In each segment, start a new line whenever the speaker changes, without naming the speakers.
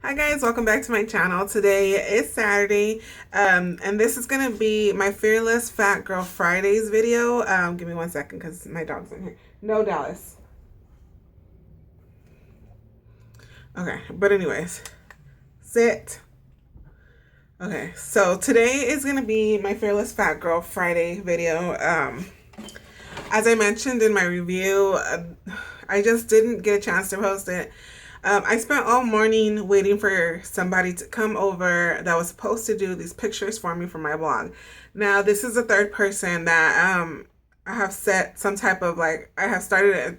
Hi guys, welcome back to my channel. Today is Saturday, and this is gonna be my Fearless Fat Girl Fridays video. Give me 1 second because my dog's in here. No, Dallas. Okay, but anyways, sit. Okay, so today is gonna be my Fearless Fat Girl Friday video. As I mentioned in my review, I just didn't get a chance to post it. I spent all morning waiting for somebody to come over that was supposed to do these pictures for me for my blog. Now, this is the third person that I have set some type of I have started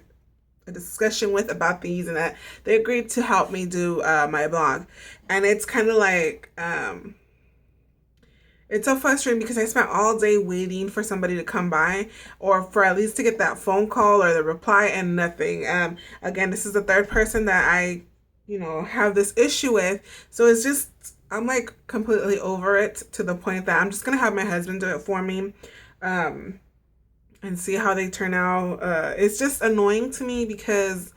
a discussion with about these, and that they agreed to help me do my blog. And it's kind of it's so frustrating because I spent all day waiting for somebody to come by or for at least to get that phone call or the reply and nothing. Again, this is the third person that I, have this issue with. So it's just, I'm like completely over it to the point that I'm just going to have my husband do it for me and see how they turn out. It's just annoying to me because,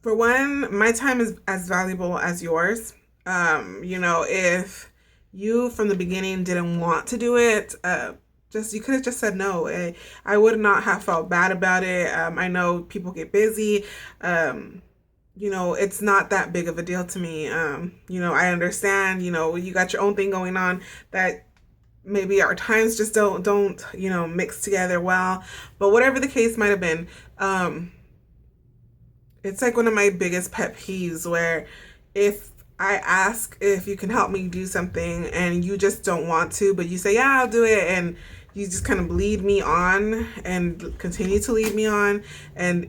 for one, my time is as valuable as yours. If you from the beginning didn't want to do it, you could have just said no. I would not have felt bad about it. I know people get busy. It's not that big of a deal to me. I understand, you got your own thing going on that maybe our times just don't mix together well. But whatever the case might have been, it's like one of my biggest pet peeves where if I ask if you can help me do something and you just don't want to, but you say, yeah, I'll do it. And you just kind of lead me on and continue to lead me on. And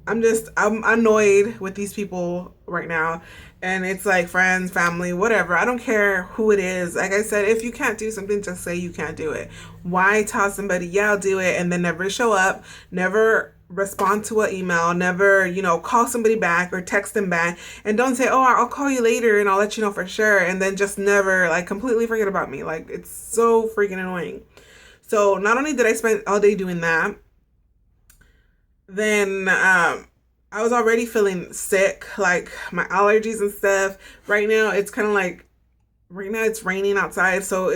I'm annoyed with these people right now. And it's like friends, family, whatever. I don't care who it is. Like I said, if you can't do something, just say you can't do it. Why tell somebody, yeah, I'll do it, and then never show up, never respond to an email, never, call somebody back or text them back, and don't say, oh, I'll call you later and I'll let you know for sure, and then just never, completely forget about me. It's so freaking annoying. So not only did I spend all day doing that, then I was already feeling sick, like my allergies and stuff. Right now it's kind of right now it's raining outside, so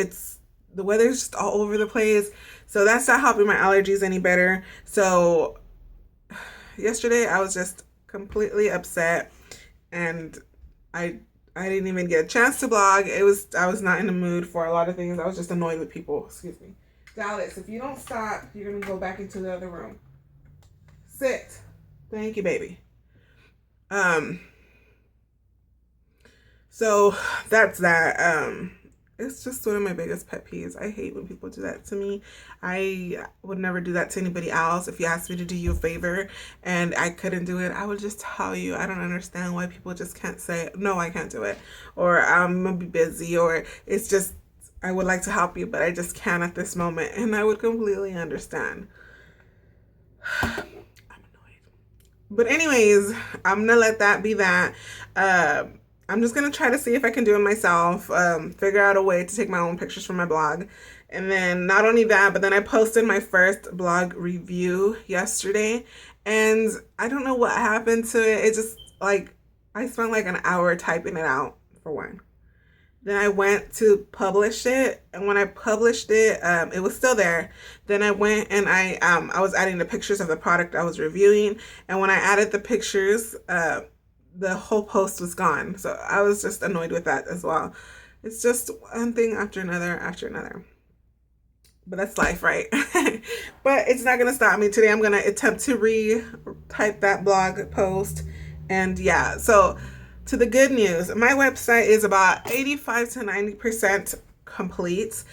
the weather's just all over the place. So that's not helping my allergies any better. So yesterday I was just completely upset, and I didn't even get a chance to blog. I was not in the mood for a lot of things. I was just annoyed with people. Excuse me. Dallas, if you don't stop, you're gonna go back into the other room. Sit. Thank you, baby. So that's that. It's just one of my biggest pet peeves. I hate when people do that to me. I would never do that to anybody else. If you asked me to do you a favor and I couldn't do it, I would just tell you. I don't understand why people just can't say, no, I can't do it, or I'm gonna be busy, or it's just, I would like to help you, but I just can't at this moment. And I would completely understand. I'm annoyed. But anyways, I'm gonna let that be that. I'm just going to try to see if I can do it myself, figure out a way to take my own pictures from my blog. And then not only that, but then I posted my first blog review yesterday, and I don't know what happened to it. It just, I spent an hour typing it out, for one. Then I went to publish it, and when I published it, it was still there. Then I went and I was adding the pictures of the product I was reviewing, and when I added the pictures, the whole post was gone. So I was just annoyed with that as well. It's just one thing after another after another. But that's life, right? But it's not going to stop me. Today I'm going to attempt to re-type that blog post. And yeah, so to the good news, my website is about 85 to 90% complete.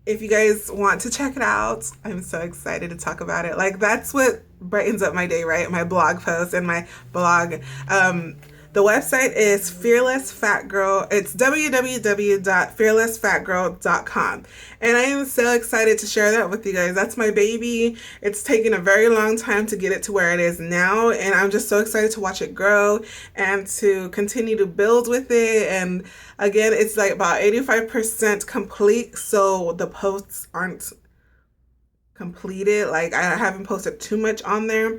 If you guys want to check it out, I'm so excited to talk about it. That's what brightens up my day, right? My blog post and my blog. The website is Fearless Fat Girl. It's www.fearlessfatgirl.com. And I am so excited to share that with you guys. That's my baby. It's taken a very long time to get it to where it is now. And I'm just so excited to watch it grow and to continue to build with it. And again, it's about 85% complete. So the posts aren't completed. I haven't posted too much on there.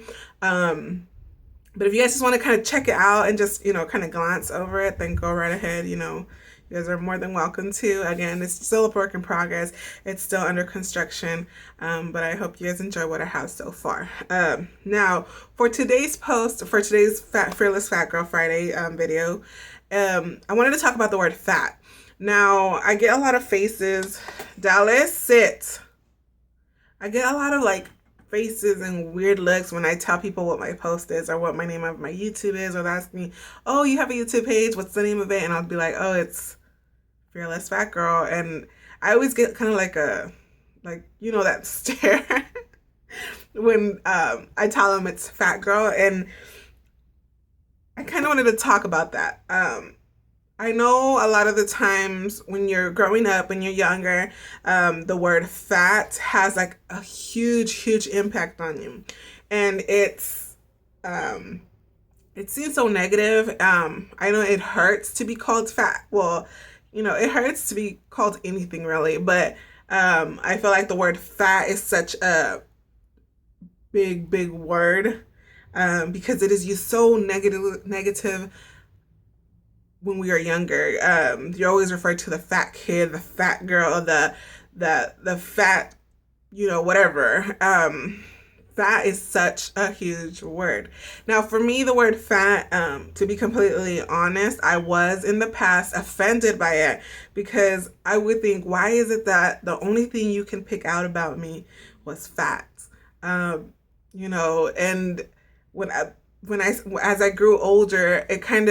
But if you guys just want to kind of check it out and just, kind of glance over it, then go right ahead. You guys are more than welcome to. Again, it's still a work in progress. It's still under construction. But I hope you guys enjoy what I have so far. Now, for today's post, for today's Fearless Fat Girl Friday video, I wanted to talk about the word fat. Now, I get a lot of faces. Dallas, sit. I get a lot of faces and weird looks when I tell people what my post is or what my name of my YouTube is, or they ask me, oh, you have a YouTube page, what's the name of it? And I'll be like, oh, it's Fearless Fat Girl. And I always get kind of that stare when I tell them it's Fat Girl. And I kind of wanted to talk about that. I know a lot of the times when you're growing up, when you're younger, the word fat has a huge impact on you. And it seems so negative. I know it hurts to be called fat. Well, it hurts to be called anything really, but I feel like the word fat is such a big word because it is used so negative. When we are younger, you're always referred to the fat kid, the fat girl, the fat, whatever. Fat is such a huge word. Now, for me, the word fat, to be completely honest, I was in the past offended by it because I would think, why is it that the only thing you can pick out about me was fat? And as I grew older, I kind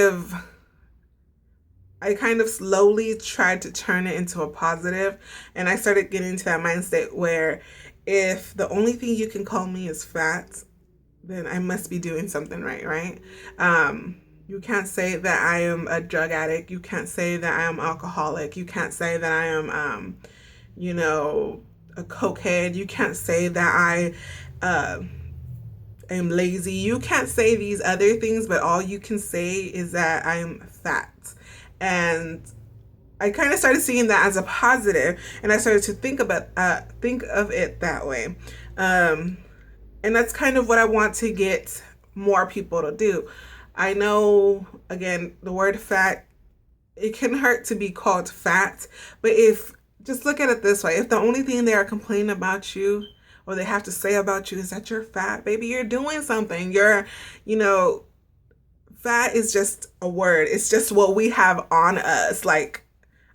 of slowly tried to turn it into a positive, and I started getting into that mindset where if the only thing you can call me is fat, then I must be doing something right? You can't say that I am a drug addict. You can't say that I am alcoholic. You can't say that I am, a cokehead. You can't say that I am lazy. You can't say these other things, but all you can say is that I am fat. And I kind of started seeing that as a positive, and I started to think of it that way. And that's kind of what I want to get more people to do. I know, again, the word fat, it can hurt to be called fat, but just look at it this way. If the only thing they are complaining about you or they have to say about you is that you're fat, baby, you're doing something. Fat is just a word. It's just what we have on us. I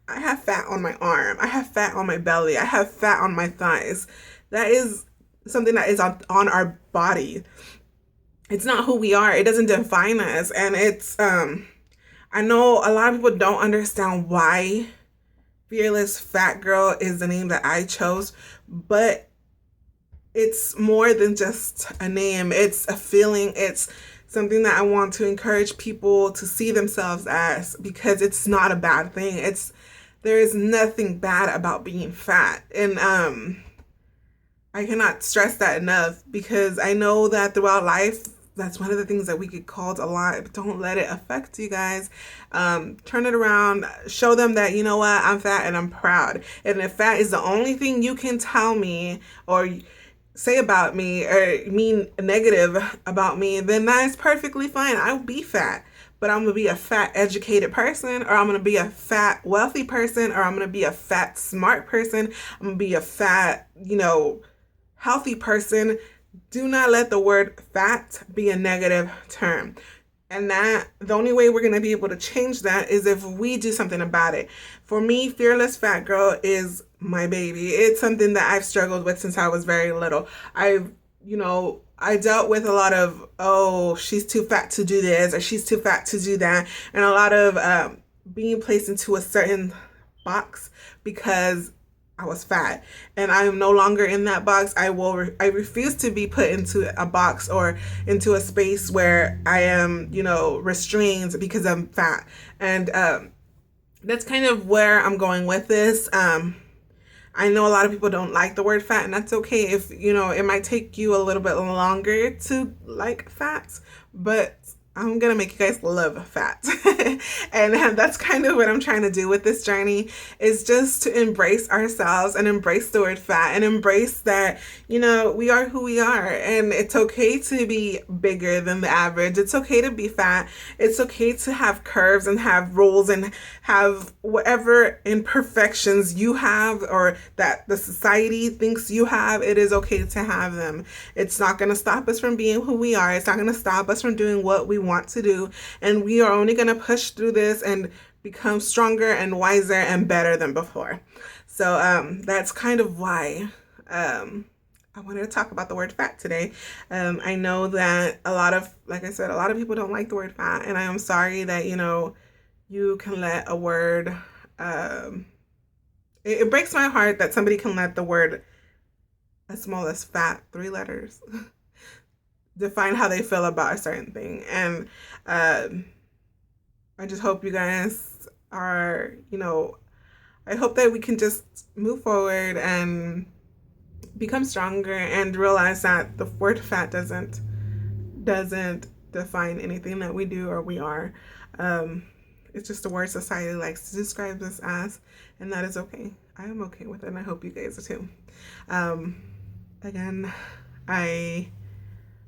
have fat on my arm. I have fat on my belly. I have fat on my thighs. That is something that is on our body. It's not who we are. It doesn't define us. And I know a lot of people don't understand why Fearless Fat Girl is the name that I chose, but it's more than just a name. It's a feeling. It's something that I want to encourage people to see themselves as, because it's not a bad thing. There is nothing bad about being fat. And I cannot stress that enough, because I know that throughout life, that's one of the things that we get called a lot. But don't let it affect you guys. Turn it around. Show them that, you know what, I'm fat and I'm proud. And if fat is the only thing you can tell me or say about me or mean negative about me, then that is perfectly fine. I'll be fat, but I'm gonna be a fat educated person, or I'm gonna be a fat wealthy person, or I'm gonna be a fat smart person. I'm gonna be a fat, healthy person. Do not let the word fat be a negative term. And that the only way we're going to be able to change that is if we do something about it. For me, Fearless Fat Girl is my baby. It's something that I've struggled with since I was very little. I dealt with a lot of, oh, she's too fat to do this, or she's too fat to do that. And a lot of being placed into a certain box because I was fat, and I am no longer in that box. I refuse to be put into a box or into a space where I am, restrained because I'm fat. And that's kind of where I'm going with this. I know a lot of people don't like the word fat, and that's okay. If, it might take you a little bit longer to like fats, but I'm gonna make you guys love fat. And that's kind of what I'm trying to do with this journey, is just to embrace ourselves and embrace the word fat and embrace that, you know, we are who we are, and it's okay to be bigger than the average. It's okay to be fat. It's okay to have curves and have rolls and have whatever imperfections you have or that the society thinks you have. It is okay to have them. It's not going to stop us from being who we are. It's not going to stop us from doing what we want to do, and we are only going to push through this and become stronger and wiser and better than before. So that's kind of why I wanted to talk about the word fat today. I know that a lot of, like I said, a lot of people don't like the word fat, and I am sorry that, you know, you can let a word, it breaks my heart that somebody can let the word as small as fat, 3 letters, define how they feel about a certain thing. And I just hope you guys are, you know, I hope that we can just move forward and become stronger and realize that the word fat doesn't define anything that we do or we are. It's just a word society likes to describe us as, and that is okay. I am okay with it, and I hope you guys are too. Again, I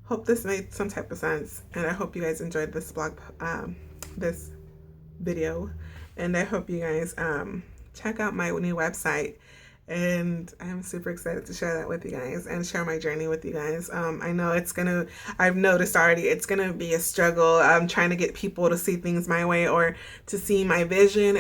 hope this made some type of sense, and I hope you guys enjoyed this this video, and I hope you guys check out my new website, and I'm super excited to share that with you guys and share my journey with you guys. I know I've noticed already, it's gonna be a struggle. I'm trying to get people to see things my way or to see my vision.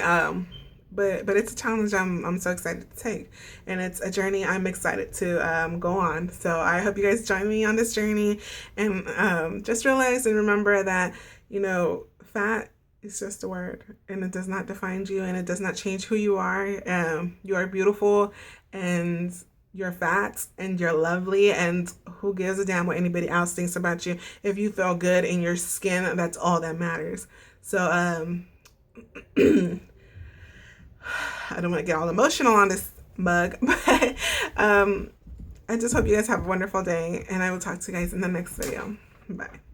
But it's a challenge I'm so excited to take, and it's a journey I'm excited to go on. So I hope you guys join me on this journey, and just realize and remember that, you know, fat is just a word, and it does not define you, and it does not change who you are. You are beautiful, and you're fat, and you're lovely, and who gives a damn what anybody else thinks about you? If you feel good in your skin, that's all that matters. So I don't want to get all emotional on this mug, but I just hope you guys have a wonderful day, and I will talk to you guys in the next video. Bye.